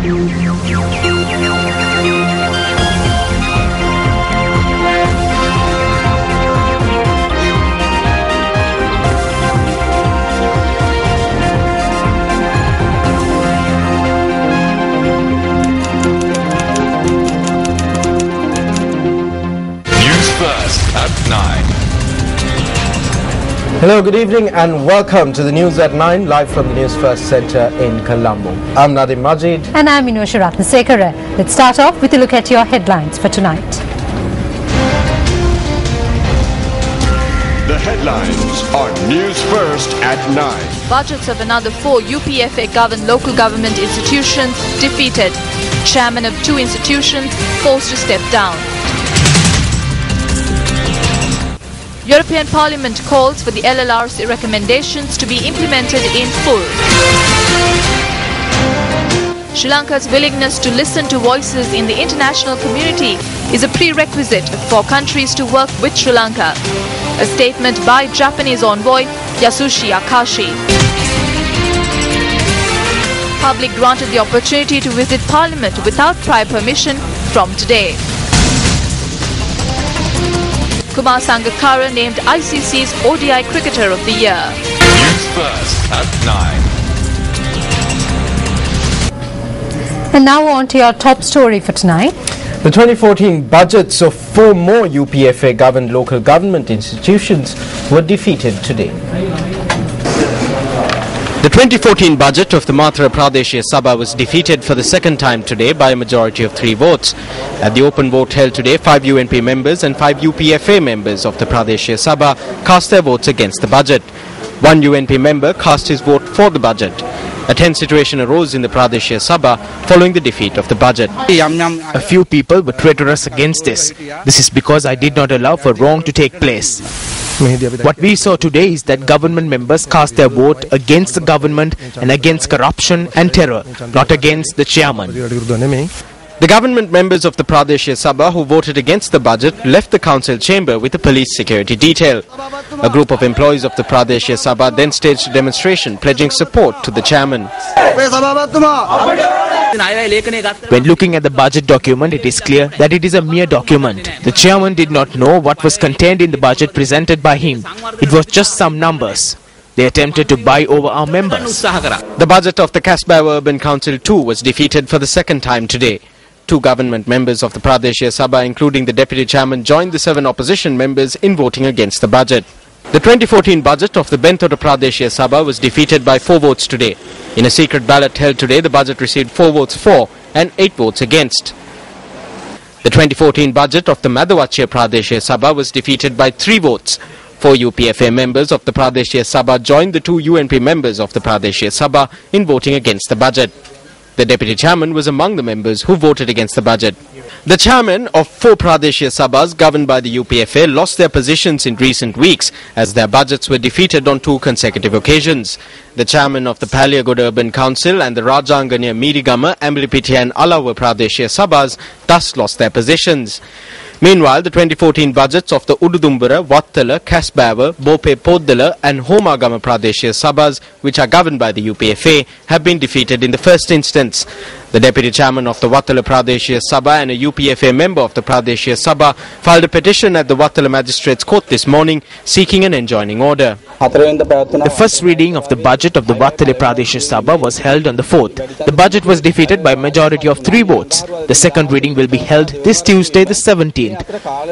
Newsfirst at 9. Hello, good evening and welcome to the News at 9, live from the Newsfirst Centre in Colombo. I'm Nadim Majid. And I'm Inusha Ratnasekara. Let's start off with a look at your headlines for tonight. The headlines on Newsfirst at 9. Budgets of another 4 UPFA-governed local government institutions defeated. Chairman of 2 institutions forced to step down. European Parliament calls for the LLRC recommendations to be implemented in full. Sri Lanka's willingness to listen to voices in the international community is a prerequisite for countries to work with Sri Lanka. A statement by Japanese envoy Yasushi Akashi. Public granted the opportunity to visit Parliament without prior permission from today. Kumar Sangakkara named ICC's ODI Cricketer of the Year. Newsfirst at 9. And now on to your top story for tonight. The 2014 budgets of 4 more UPFA-governed local government institutions were defeated today. The 2014 budget of the Madhya Pradesh Sabha was defeated for the second time today by a majority of 3 votes. At the open vote held today, 5 UNP members and 5 UPFA members of the Pradesh Sabha cast their votes against the budget. 1 UNP member cast his vote for the budget. A tense situation arose in the Pradesh Sabha following the defeat of the budget. A few people were traitorous against this. This is because I did not allow for wrong to take place. What we saw today is that government members cast their vote against the government and against corruption and terror, not against the chairman. The government members of the Pradesh Sabha who voted against the budget left the council chamber with a police security detail. A group of employees of the Pradesh Sabha then staged a demonstration pledging support to the chairman. When looking at the budget document, it is clear that it is a mere document. The chairman did not know what was contained in the budget presented by him. It was just some numbers. They attempted to buy over our members. The budget of the Kasbah Urban Council too was defeated for the second time today. 2 government members of the Pradesh Sabha, including the deputy chairman, joined the 7 opposition members in voting against the budget. The 2014 budget of the Bentoda Pradesh Sabha was defeated by 4 votes today. In a secret ballot held today, the budget received 4 votes for and 8 votes against. The 2014 budget of the Madhawachya Pradesh Sabha was defeated by 3 votes. 4 UPFA members of the Pradesh Sabha joined the 2 UNP members of the Pradesh Sabha in voting against the budget. The deputy chairman was among the members who voted against the budget. The chairman of 4 Pradesh Sabhas governed by the UPFA lost their positions in recent weeks as their budgets were defeated on 2 consecutive occasions. The chairman of the Palliagoda Urban Council and the Rajanganya Mirigama, Amblipiti and Alawa Pradesh Sabhas thus lost their positions. Meanwhile, the 2014 budgets of the Ududumbura, Wattala, Kasbah, Bope Poddala and Homagama Pradesh Sabhas, which are governed by the UPFA, have been defeated in the first instance. The deputy chairman of the Wattala Pradesh Sabha and a UPFA member of the Pradesh Sabha filed a petition at the Wattala Magistrates Court this morning seeking an enjoining order. The first reading of the budget of the Wattala Pradesh Sabha was held on the 4th. The budget was defeated by a majority of 3 votes. The second reading will be held this Tuesday, the 17th.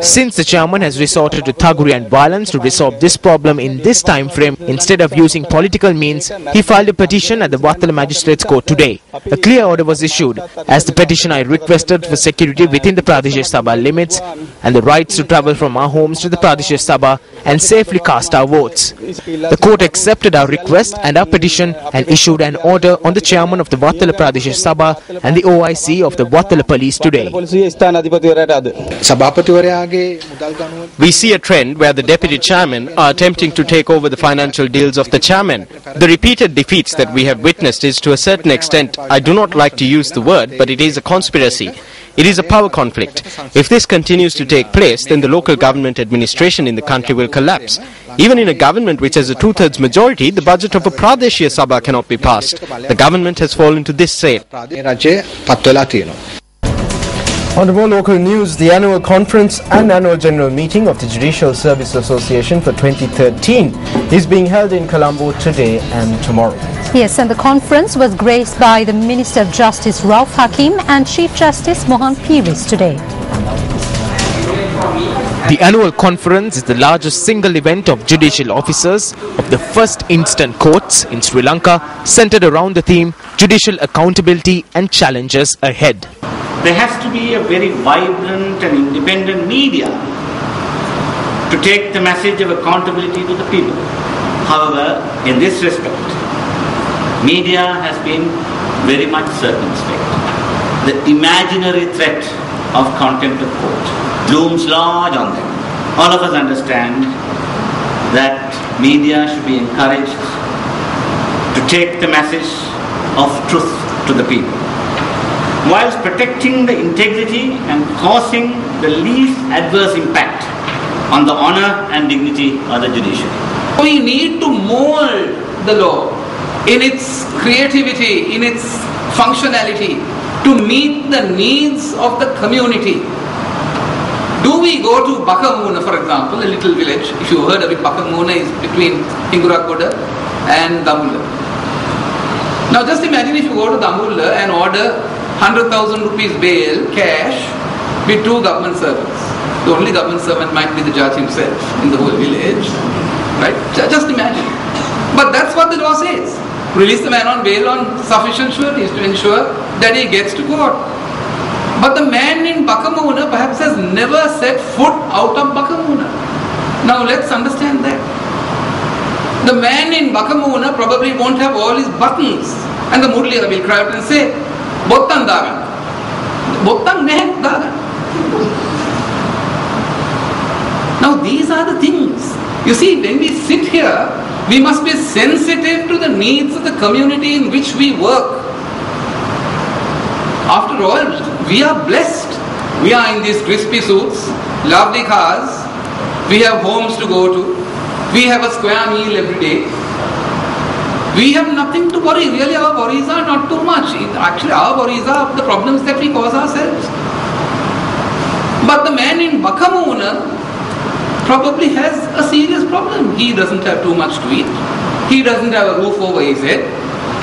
Since the chairman has resorted to thuggery and violence to resolve this problem in this time frame, instead of using political means, he filed a petition at the Wattala Magistrates Court today. A clear order was issued. As the petitioner requested for security within the Pradesh Sabha limits and the rights to travel from our homes to the Pradesh Sabha and safely cast our votes. The court accepted our request and our petition and issued an order on the chairman of the Wattala Pradesh Sabha and the OIC of the Wattala Police today. We see a trend where the deputy chairman are attempting to take over the financial deals of the chairman. The repeated defeats that we have witnessed is to a certain extent, I do not like to use the word, but it is a conspiracy. It is a power conflict. If this continues to take place, then the local government administration in the country will collapse. Even in a government which has a two-thirds majority, the budget of a Pradeshia Sabha cannot be passed. The government has fallen to this sale. On to more local news, the annual conference and annual general meeting of the Judicial Service Association for 2013 is being held in Colombo today and tomorrow. Yes, and the conference was graced by the Minister of Justice Rauf Hakim and Chief Justice Mohan Piris today. The annual conference is the largest single event of judicial officers of the first instant courts in Sri Lanka, centered around the theme Judicial Accountability and Challenges Ahead. There has to be a very vibrant and independent media to take the message of accountability to the people. However, in this respect, media has been very much circumspect. The imaginary threat of contempt of court looms large on them. All of us understand that media should be encouraged to take the message of truth to the people, whilst protecting the integrity and causing the least adverse impact on the honor and dignity of the judiciary. We need to mold the law in its creativity, in its functionality, to meet the needs of the community. Do we go to Bakamuna, for example, a little village? If you heard of it, Bakamuna is between Hingurakoda and Dambulla. Now just imagine if you go to Dambulla and order 100,000 rupees bail, cash, with 2 government servants. The only government servant might be the judge himself in the whole village. Right? Just imagine. But that's what the law says. Release the man on bail on sufficient sureties to ensure that he gets to court. But the man in Bakamuna perhaps has never set foot out of Bakamuna. Now let's understand that. The man in Bakamuna probably won't have all his buttons. And the Murliya will cry out and say, Bottan dagan. Bottan nahe dagan. Now these are the things. You see, when we sit here, we must be sensitive to the needs of the community in which we work. After all, we are blessed. We are in these crispy suits, lovely cars, we have homes to go to, we have a square meal every day. We have nothing to worry. Really, our worries are not too much. Actually, our worries are the problems that we cause ourselves. But the man in Bakamuna probably has a serious problem. He doesn't have too much to eat. He doesn't have a roof over his head.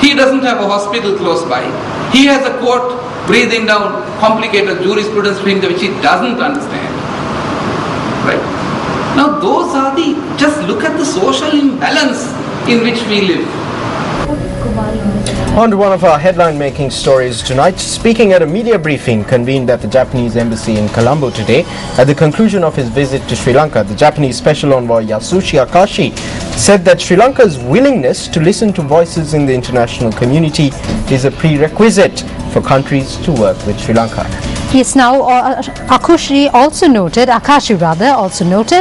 He doesn't have a hospital close by. He has a court breathing down complicated jurisprudence to him which he doesn't understand. Right? Now those are just look at the social imbalance in which we live. On to one of our headline-making stories tonight. Speaking at a media briefing convened at the Japanese embassy in Colombo today, at the conclusion of his visit to Sri Lanka, the Japanese Special Envoy Yasushi Akashi said that Sri Lanka's willingness to listen to voices in the international community is a prerequisite for countries to work with Sri Lanka. Yes, now Akashi also noted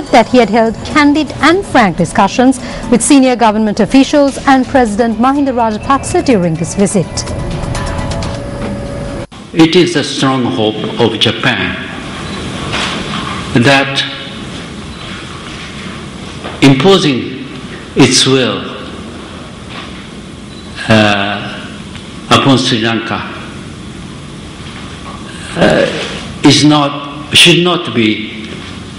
that he had held candid and frank discussions with senior government officials and President Mahinda Rajapaksa during this visit. It is a strong hope of Japan that imposing its will upon Sri Lanka should not be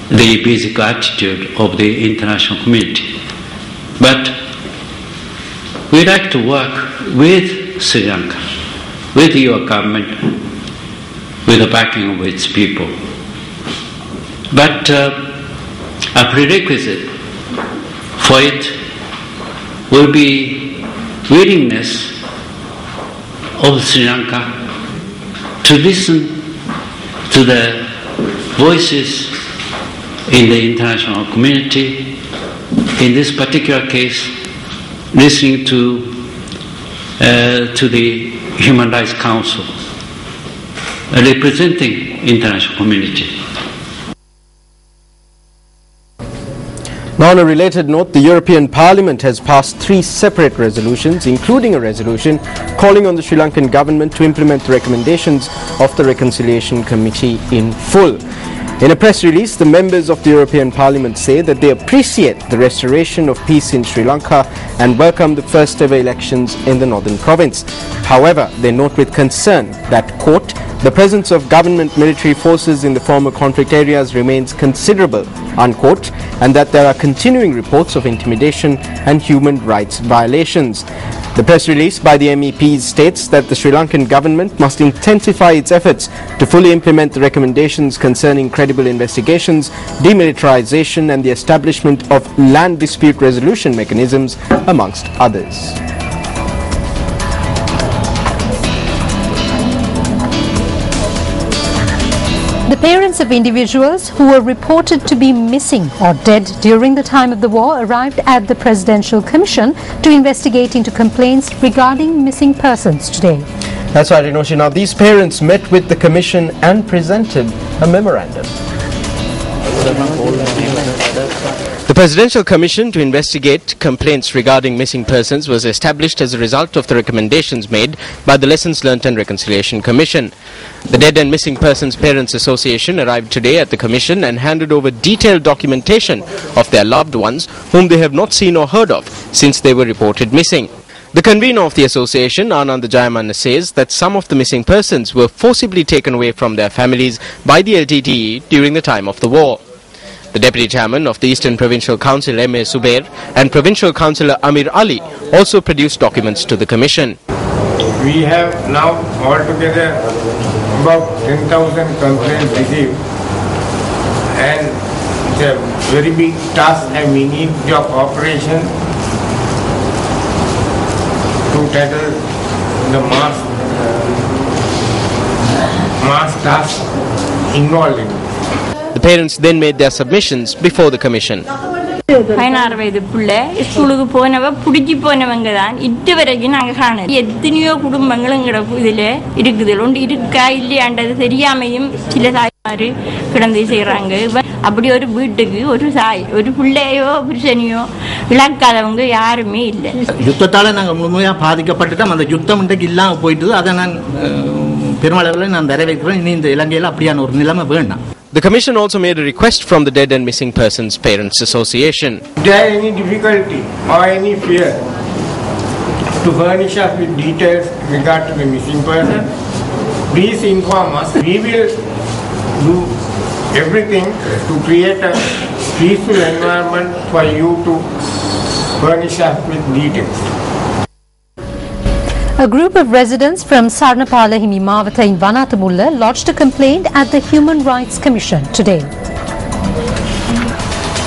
the basic attitude of the international community. But we like to work with Sri Lanka, with your government, with the backing of its people. But a prerequisite for it will be willingness of Sri Lanka to listen to the voices in the international community, in this particular case, listening to the Human Rights Council, representing international community. Now, on a related note, the European Parliament has passed 3 separate resolutions, including a resolution calling on the Sri Lankan government to implement the recommendations of the Reconciliation Committee in full. In a press release, the members of the European Parliament say that they appreciate the restoration of peace in Sri Lanka and welcome the first ever elections in the northern province. However, they note with concern that, quote, the presence of government military forces in the former conflict areas remains considerable, unquote, and that there are continuing reports of intimidation and human rights violations. The press release by the MEPs states that the Sri Lankan government must intensify its efforts to fully implement the recommendations concerning credible investigations, demilitarization and the establishment of land dispute resolution mechanisms, amongst others. The parents of individuals who were reported to be missing or dead during the time of the war arrived at the Presidential Commission to investigate into complaints regarding missing persons today. That's right, Inoshi. Now, these parents met with the Commission and presented a memorandum. The Presidential Commission to investigate complaints regarding missing persons was established as a result of the recommendations made by the Lessons Learnt and Reconciliation Commission. The Dead and Missing Persons Parents Association arrived today at the Commission and handed over detailed documentation of their loved ones whom they have not seen or heard of since they were reported missing. The convener of the association, Ananda Jayamanna, says that some of the missing persons were forcibly taken away from their families by the LTTE during the time of the war. The Deputy Chairman of the Eastern Provincial Council, M.A. Subair, and Provincial Councillor Amir Ali also produced documents to the Commission. We have now altogether about 10,000 complaints received, and it's a very big task and we need your cooperation to tackle the mass task involved in it. The parents then made their submissions before the Commission. பதினாறு வயது பிள்ளை ஸ்கூலுக்கு போனவ பிடிச்சி போனவங்க தான் இதுவரைக்கும் நாங்கள் காணல. எத்தனையோ குடும்பங்களும் இதில் இருக்குது, ஒன்று இருக்கா இல்லையாண்டது தெரியாமையும் சில தாய்மார் கிடந்து செய்கிறாங்க. அப்படி ஒரு வீட்டுக்கு ஒரு பிள்ளையோ புருஷனையோ இழக்காதவங்க யாருமே இல்லை. யுத்தத்தால் நாங்கள் முழுமையாக பாதிக்கப்பட்டுட்டோம். அந்த யுத்தம் இன்றைக்கு இல்லாமல் போயிட்டு அதை நான் பெருமளவில் நான் நிறைவேற்றுறேன். இனி இந்த இலங்கையில் அப்படியான ஒரு நிலைமை வேண்டாம். The Commission also made a request from the Dead and Missing Persons Parents Association. If there is any difficulty or any fear to furnish us with details regard to the missing person, please inform us. We will do everything to create a peaceful environment for you to furnish us with details. A group of residents from Sarnapala Himimavata in Vanathamulla lodged a complaint at the Human Rights Commission today.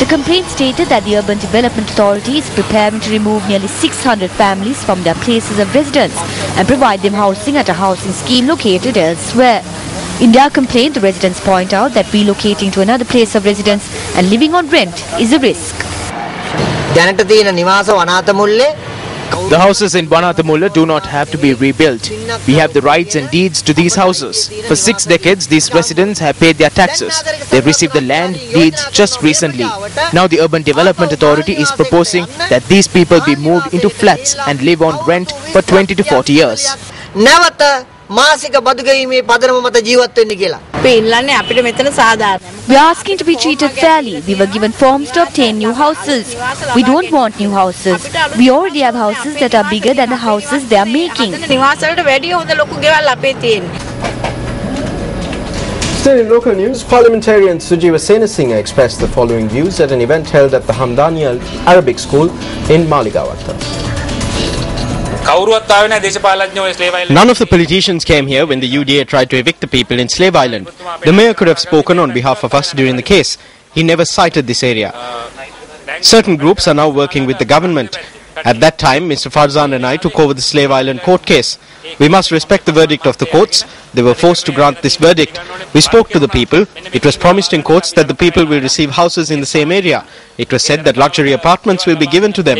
The complaint stated that the Urban Development Authority is preparing to remove nearly 600 families from their places of residence and provide them housing at a housing scheme located elsewhere. In their complaint, the residents point out that relocating to another place of residence and living on rent is a risk. The houses in Vanathamulla do not have to be rebuilt. We have the rights and deeds to these houses. For 6 decades, these residents have paid their taxes. They received the land deeds just recently. Now the Urban Development Authority is proposing that these people be moved into flats and live on rent for 20 to 40 years. We are asking to be treated fairly. We were given forms to obtain new houses. We don't want new houses. We already have houses that are bigger than the houses they are making. Still in local news, Parliamentarian Sujiva Senasinghe expressed the following views at an event held at the Hamdani Arabic School in Maligawata. None of the politicians came here when the UDA tried to evict the people in Slave Island. The mayor could have spoken on behalf of us during the case. He never cited this area. Certain groups are now working with the government. At that time, Mr. Farzan and I took over the Slave Island court case. We must respect the verdict of the courts. They were forced to grant this verdict. We spoke to the people. It was promised in courts that the people will receive houses in the same area. It was said that luxury apartments will be given to them.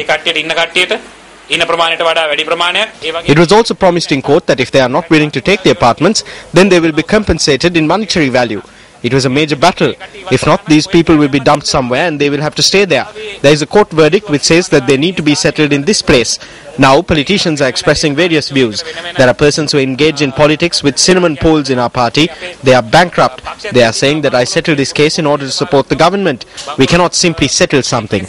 It was also promised in court that if they are not willing to take the apartments, then they will be compensated in monetary value. It was a major battle. If not, these people will be dumped somewhere and they will have to stay there. There is a court verdict which says that they need to be settled in this place. Now, politicians are expressing various views. There are persons who engage in politics with cinnamon poles in our party. They are bankrupt. They are saying that I settled this case in order to support the government. We cannot simply settle something.